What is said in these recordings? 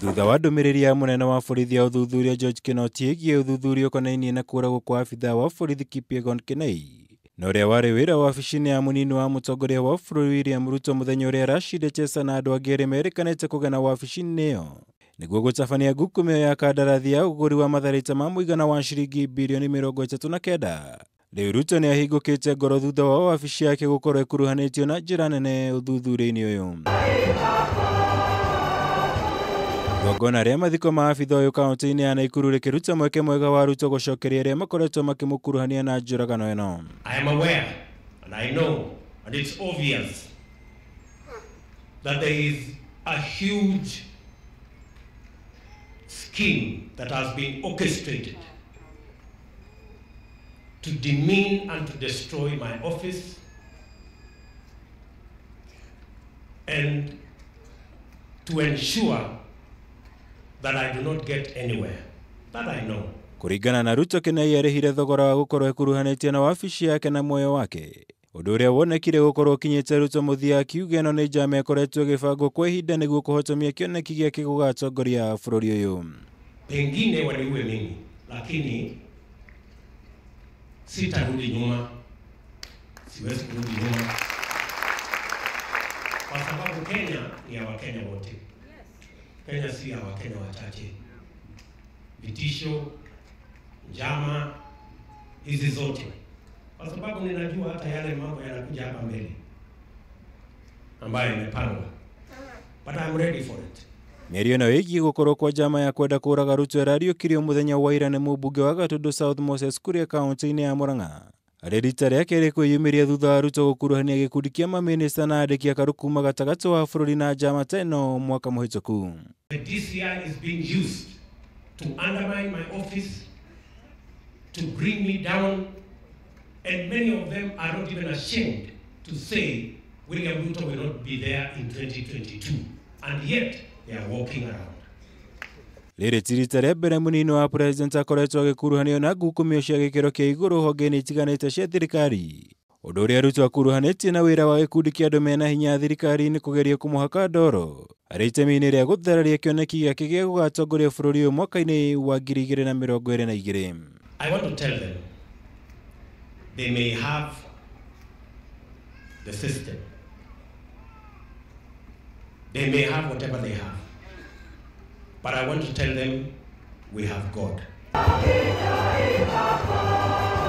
Thutha wa ndũmĩrĩri ya mũnene wa borithi ya ũthuthuria George Kinoti ĩgiĩ ũthuthuria ũkonainie na kũũragwo kwa abithaa wa borithi Kipyegon Kenei, na ũrĩa warĩ wĩra wabici-inĩ ya mũnini wa mũtongoria wa bũrũri William Ruto mũthenya ũrĩa Rashid Chesa na andũ angĩ erĩ merĩkanĩte kũgana wabici-inĩ ĩyo nĩguo gũtabania ngukumio ya kandarathi ya ũgũri wa matharaita ma mũigana wa ciringi birioni 39. Rĩu Ruto nĩ ahingũkĩte ngoro thutha wa wabici yake gũkorwo ĩkuruhanĩtio na njĩra nene ũthuthuria-inĩ ũyũ. Igongona rĩa mathiko ma abithaa ũyũ kaunti-inĩ ya Nakuru rĩkĩruta mweke mwega wa Ruto gũcokeria arĩa makoretwo makĩmũkuruhania na njũragano ĩno. I am aware and I know and it's obvious that there is a huge scheme that has been orchestrated to demean and to destroy my office and to ensure that I do not get anywhere. That I know. Kũringana na Ruto, Kenei arĩhire thogora wa gũkorwo ekuruhanĩtie na wabici yake na muoyo wake, ũndũ ũrĩa wonekire gũkorwo ũkinyĩte Ruto mũthia akiuga ĩno nĩ njama ĩkoretwo ĩgĩbangwo kwa ihinda nĩguo kũhotomia kĩoneki gĩake gũgatongoria bũrũri ũyũ. Pengine waniue mimi, lakini sitarudi nyuma. Siwezi kurudi nyuma, kwa sababu Kenya ni ya Wakenya wote. Kenya si ya Wakenya wachache. Vitisho, njama hizi zote, kwa sababu ninajua hata yale mambo yanakuja hapa mbele ambayo imepangwa, but I'm ready for it. Mĩario ĩno ĩgiĩ gũkorwo kwa njama ya kwenda kũũraga Ruto ĩrariũkirio mũthenya wa ira nĩ mũmbunge wa Gatundu South Moses Kuria kaunti-inĩ ya Murang'a, arĩ rita rĩake rĩ kwĩyumĩria thutha wa Ruto gũkuruhania gĩkundi kĩa mamĩnĩsta na andĩki akaru kuma gatagatĩ wa bũrũri na njama ta ĩno mwaka mũhĩtũku. The DCI is being used to undermine my office, to bring me down, and many of them are not even ashamed to say William Ruto will not be there in 2022, and yet they are walking around. Rĩrĩ ti rita rĩa mbere mũnini wa president akoretwo agĩkuruhanio na ngukumio cia gĩkĩro kĩa igũrũ honge-inĩ itiganĩte cia thirikari, ũndũ ũrĩa Ruto akuruhanĩtie na wĩra wa gĩkundi kĩa andũ mena hinya thirikari-inĩ kũgeria kũmũhaka ndoro arĩ itemi-inĩ rĩa gũthararia kĩoneki gĩake gĩa gũgatongoria bũrũri ũyũ mwaka-inĩ wa 2022. I want to tell them they may have the system, they may have whatever they have, but I want to tell them we have God.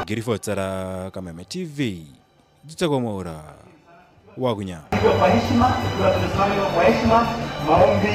Ngiribotera Kameme TV, Jitagwo Mwaura, Wagunya. Kwa heshima, tunasimama kwa heshima, maombi